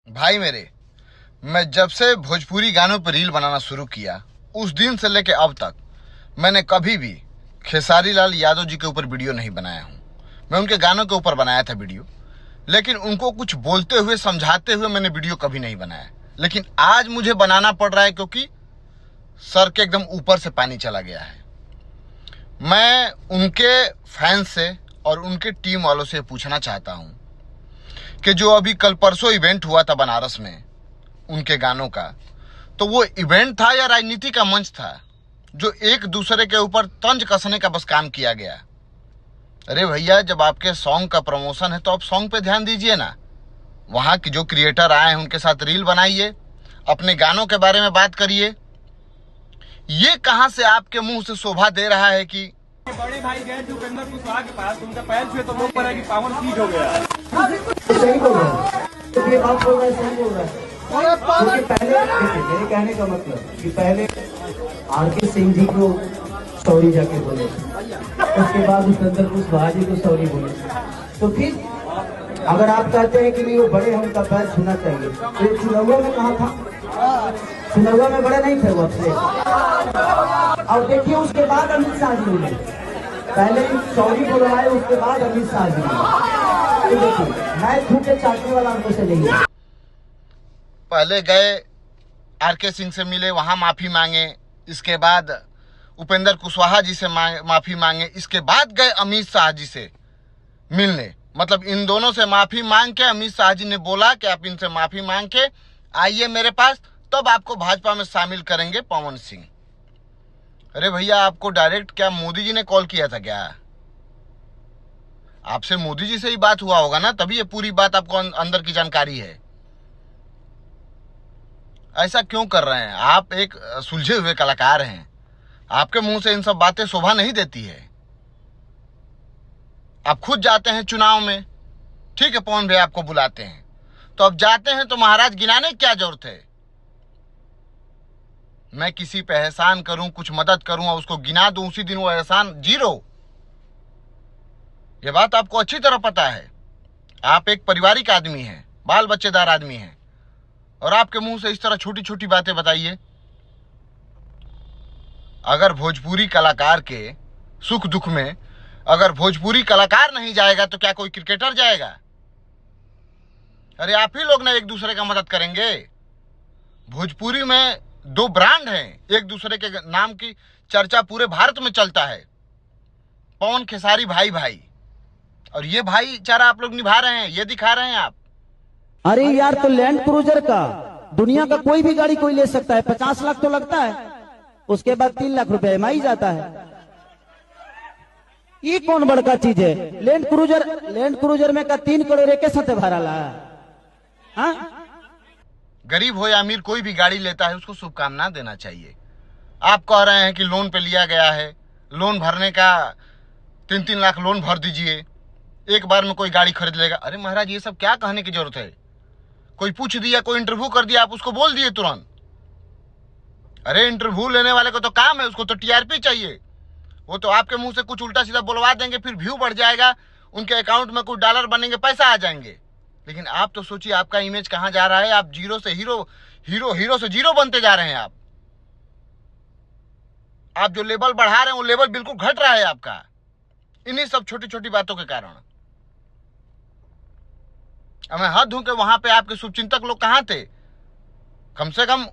भाई मेरे, मैं जब से भोजपुरी गानों पर रील बनाना शुरू किया उस दिन से लेके अब तक मैंने कभी भी खेसारी लाल यादव जी के ऊपर वीडियो नहीं बनाया हूँ। मैं उनके गानों के ऊपर बनाया था वीडियो, लेकिन उनको कुछ बोलते हुए समझाते हुए मैंने वीडियो कभी नहीं बनाया। लेकिन आज मुझे बनाना पड़ रहा है क्योंकि सर के एकदम ऊपर से पानी चला गया है। मैं उनके फैंस से और उनके टीम वालों से पूछना चाहता हूँ कि जो अभी कल परसों इवेंट हुआ था बनारस में उनके गानों का, तो वो इवेंट था या राजनीति का मंच था जो एक दूसरे के ऊपर तंज कसने का बस काम किया गया? अरे भैया, जब आपके सॉन्ग का प्रमोशन है तो आप सॉन्ग पे ध्यान दीजिए ना। वहाँ की जो क्रिएटर आए हैं उनके साथ रील बनाइए, अपने गानों के बारे में बात करिए। ये कहाँ से आपके मुंह से शोभा दे रहा है कि बड़े भाई गए थे उपेंद्र कुशवाहा के पास, उनका पैर छुए तो वो पर है कि पावन सीज हो गया। सही बोल रहा है, तो ये बात बोल रहा है, सही बोल रहा है। क्योंकि पहले मेरे कहने का मतलब कि पहले आर.के. सिंह जी को सॉरी जाके बोले, उसके बाद उपेंद्र कुशवाहा जी को सॉरी बोले। तो फिर अगर आप कहते हैं कि नहीं वो बड़े हैं उनका पैर छूना चाहिए, तो ये चुनाव में कहा था? चुनाव में बड़े नहीं थे वो अपने। और देखिए उसके बाद अमित शाह जी बोले, पहले सॉरी बोलवाए उसके बाद अमित शाह जी बोले। तो देखिए मैं झूठे चाटने वाला हमको से नहीं है। पहले गए आर.के. सिंह से मिले, वहां माफी मांगे, इसके बाद उपेंद्र कुशवाहा जी से माफी मांगे, इसके बाद गए अमित शाह जी से मिलने। मतलब इन दोनों से माफी मांग के अमित शाह जी ने बोला कि आप इनसे माफी मांग के आइए मेरे पास, तब आपको भाजपा में शामिल करेंगे पवन सिंह। अरे भैया, आपको डायरेक्ट क्या मोदी जी ने कॉल किया था क्या? आपसे मोदी जी से ही बात हुआ होगा ना, तभी ये पूरी बात आपको अंदर की जानकारी है। ऐसा क्यों कर रहे हैं? आप एक सुलझे हुए कलाकार हैं, आपके मुंह से इन सब बातें शोभा नहीं देती है। आप खुद जाते हैं चुनाव में, ठीक है, पवन भाई आपको बुलाते हैं, तो अब जाते हैं तो महाराज गिनाने की क्या जरूरत है? मैं किसी पे एहसान करूं, कुछ मदद करूं और उसको गिना दूं, उसी दिन वो एहसान जीरो। ये बात आपको अच्छी तरह पता है। आप एक पारिवारिक आदमी हैं, बाल बच्चेदार आदमी हैं, और आपके मुंह से इस तरह छोटी छोटी बातें बताइए। अगर भोजपुरी कलाकार के सुख दुख में अगर भोजपुरी कलाकार नहीं जाएगा तो क्या कोई क्रिकेटर जाएगा? अरे आप ही लोग ना एक दूसरे का मदद करेंगे। भोजपुरी में दो ब्रांड हैं, एक दूसरे के नाम की चर्चा पूरे भारत में चलता है, पवन खेसारी भाई भाई, और ये भाईचारा आप लोग निभा रहे हैं, ये दिखा रहे हैं आप। अरे यार, तो लैंड क्रूजर का दुनिया का कोई भी गाड़ी कोई ले सकता है, 50 लाख तो लगता है, उसके बाद 3 लाख रुपए EMI जाता है। ये कौन बड़का चीज है? लैंड क्रूजर में का 3 करोड़ एक साथ भरा ला। गरीब हो या अमीर, कोई भी गाड़ी लेता है उसको शुभकामना देना चाहिए। आप कह रहे हैं कि लोन पे लिया गया है, लोन भरने का 3-3 लाख लोन भर दीजिए, एक बार में कोई गाड़ी खरीद लेगा। अरे महाराज, ये सब क्या कहने की जरूरत है? कोई पूछ दिया, कोई इंटरव्यू कर दिया, आप उसको बोल दिए तुरंत। अरे इंटरव्यू लेने वाले को तो काम है, उसको तो TRP चाहिए। वो तो आपके मुंह से कुछ उल्टा सीधा बोलवा देंगे, फिर व्यू बढ़ जाएगा, उनके अकाउंट में कुछ डॉलर बनेंगे, पैसा आ जाएंगे। लेकिन आप तो सोचिए आपका इमेज कहां जा रहा है। आप जीरो से हीरो, हीरो से जीरो बनते जा रहे हैं। आप जो लेवल बढ़ा रहे हैं वो लेवल बिल्कुल घट रहा है आपका, इन्हीं सब छोटी छोटी बातों के कारण। अब मैं हद हूं कि वहां पे आपके शुभचिंतक लोग कहां थे? कम से कम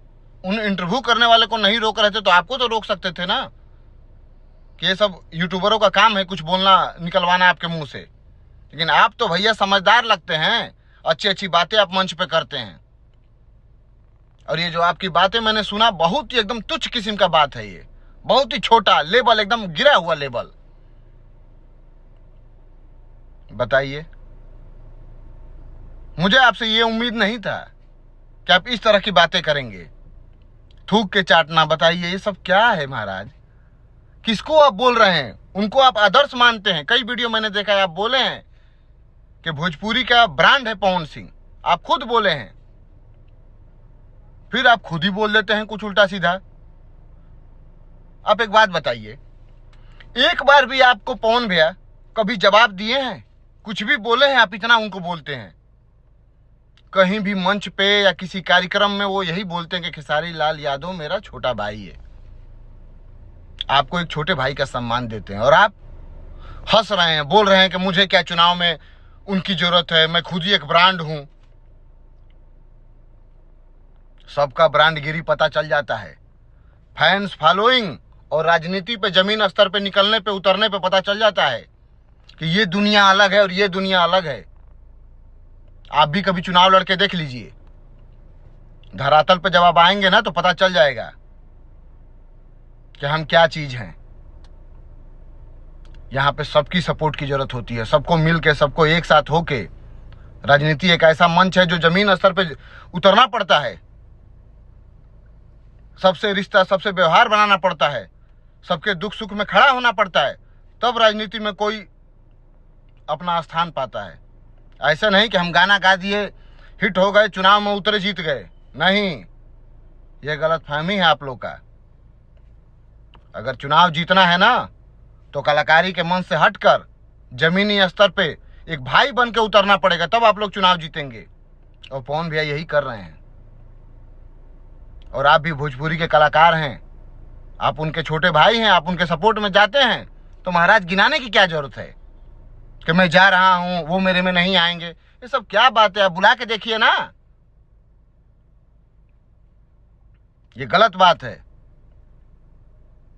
उन इंटरव्यू करने वाले को नहीं रोक रहे थे तो आपको तो रोक सकते थे ना, कि ये सब यूट्यूबरों का काम है कुछ बोलना, निकलवाना आपके मुंह से। लेकिन आप तो भैया समझदार लगते हैं, अच्छी अच्छी बातें आप मंच पे करते हैं। और ये जो आपकी बातें मैंने सुना, बहुत ही एकदम तुच्छ किस्म का बात है, ये बहुत ही छोटा लेवल, एकदम गिरा हुआ लेवल। बताइए, मुझे आपसे ये उम्मीद नहीं था कि आप इस तरह की बातें करेंगे। थूक के चाटना, बताइए ये सब क्या है महाराज? किसको आप बोल रहे हैं? उनको आप आदर्श मानते हैं। कई वीडियो मैंने देखा है, आप बोले हैं कि भोजपुरी का ब्रांड है पवन सिंह, आप खुद बोले हैं, फिर आप खुद ही बोल देते हैं कुछ उल्टा सीधा। आप एक बात बताइए, एक बार भी आपको पवन भैया कभी जवाब दिए हैं? कुछ भी बोले हैं आप, इतना उनको बोलते हैं, कहीं भी मंच पे या किसी कार्यक्रम में वो यही बोलते हैं कि खेसारी लाल यादव मेरा छोटा भाई है। आपको एक छोटे भाई का सम्मान देते हैं और आप हंस रहे हैं, बोल रहे हैं कि मुझे क्या चुनाव में उनकी जरूरत है, मैं खुद ही एक ब्रांड हूं। सबका ब्रांडगिरी पता चल जाता है, फैंस फॉलोइंग और राजनीति पे जमीन स्तर पे निकलने पे उतरने पे पता चल जाता है कि ये दुनिया अलग है और ये दुनिया अलग है। आप भी कभी चुनाव लड़के देख लीजिए, धरातल पे जब आप आएंगे ना तो पता चल जाएगा कि हम क्या चीज हैं। यहां पे सबकी सपोर्ट की जरूरत होती है, सबको मिल के, सबको एक साथ होके। राजनीति एक ऐसा मंच है जो जमीन स्तर पे उतरना पड़ता है, सबसे रिश्ता, सबसे व्यवहार बनाना पड़ता है, सबके दुख सुख में खड़ा होना पड़ता है, तब राजनीति में कोई अपना स्थान पाता है। ऐसा नहीं कि हम गाना गा दिए, हिट हो गए, चुनाव में उतरे, जीत गए। नहीं, यह गलतफहमी है आप लोग का। अगर चुनाव जीतना है ना तो कलाकारी के मन से हटकर जमीनी स्तर पे एक भाई बन के उतरना पड़ेगा, तब आप लोग चुनाव जीतेंगे। और पवन भैया यही कर रहे हैं। और आप भी भोजपुरी के कलाकार हैं, आप उनके छोटे भाई हैं, आप उनके सपोर्ट में जाते हैं, तो महाराज गिनाने की क्या जरूरत है कि मैं जा रहा हूं, वो मेरे में नहीं आएंगे। ये सब क्या बात है, आप बुला के देखिए ना। ये गलत बात है।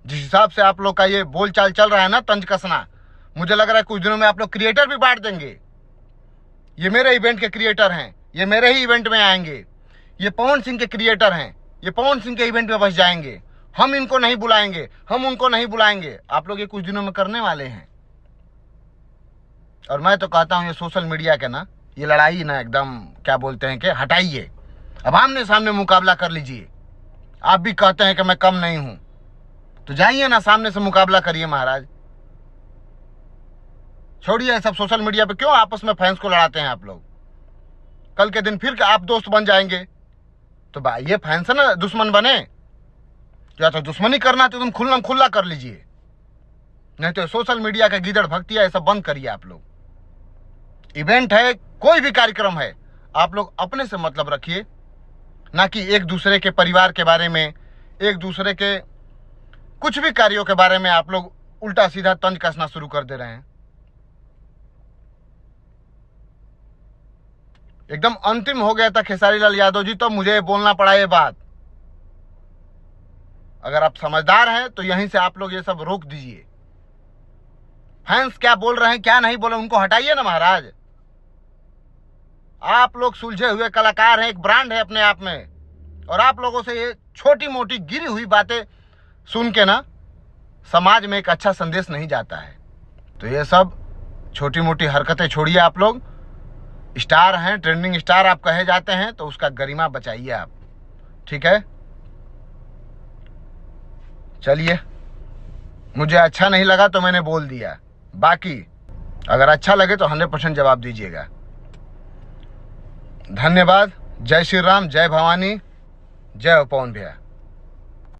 जिस हिसाब से आप लोग का ये बोलचाल चल रहा है ना, तंज कसना, मुझे लग रहा है कुछ दिनों में आप लोग क्रिएटर भी बांट देंगे। ये मेरे इवेंट के क्रिएटर हैं, ये मेरे ही इवेंट में आएंगे। ये पवन सिंह के क्रिएटर हैं, ये पवन सिंह के इवेंट में बस जाएंगे। हम इनको नहीं बुलाएंगे, हम उनको नहीं बुलाएंगे। आप लोग ये कुछ दिनों में करने वाले हैं। और मैं तो कहता हूं ये सोशल मीडिया के ना, ये लड़ाई ना एकदम क्या बोलते हैं कि हटाइए। अब आमने सामने मुकाबला कर लीजिए। आप भी कहते हैं कि मैं कम नहीं हूं, तो जाइए ना, सामने से मुकाबला करिए महाराज। छोड़िए सब सोशल मीडिया पे क्यों आपस में फैंस को लड़ाते हैं आप लोग। कल के दिन फिर आप दोस्त बन जाएंगे तो भाई ये फैंस है ना दुश्मन बने। या तो दुश्मनी करना तो तुम खुल्लम खुल्ला कर लीजिए, नहीं तो सोशल मीडिया का गीदड़ भक्तिया ये सब बंद करिए आप लोग। इवेंट है, कोई भी कार्यक्रम है, आप लोग अपने से मतलब रखिए, ना कि एक दूसरे के परिवार के बारे में, एक दूसरे के कुछ भी कार्यों के बारे में आप लोग उल्टा सीधा तंज कसना शुरू कर दे रहे हैं। एकदम अंतिम हो गया था खेसारी लाल यादव जी, तो मुझे बोलना पड़ा ये बात। अगर आप समझदार हैं तो यहीं से आप लोग ये सब रोक दीजिए। फैंस क्या बोल रहे हैं, क्या नहीं बोल रहे, उनको हटाइए ना महाराज। आप लोग सुलझे हुए कलाकार हैं, एक ब्रांड है अपने आप में, और आप लोगों से ये छोटी मोटी गिरी हुई बातें सुन के ना समाज में एक अच्छा संदेश नहीं जाता है। तो ये सब छोटी मोटी हरकतें छोड़िए। आप लोग स्टार हैं, ट्रेंडिंग स्टार आप कहे जाते हैं, तो उसका गरिमा बचाइए आप, ठीक है। चलिए, मुझे अच्छा नहीं लगा तो मैंने बोल दिया, बाकी अगर अच्छा लगे तो 100% जवाब दीजिएगा। धन्यवाद। जय श्री राम, जय भवानी, जय पवन भैया।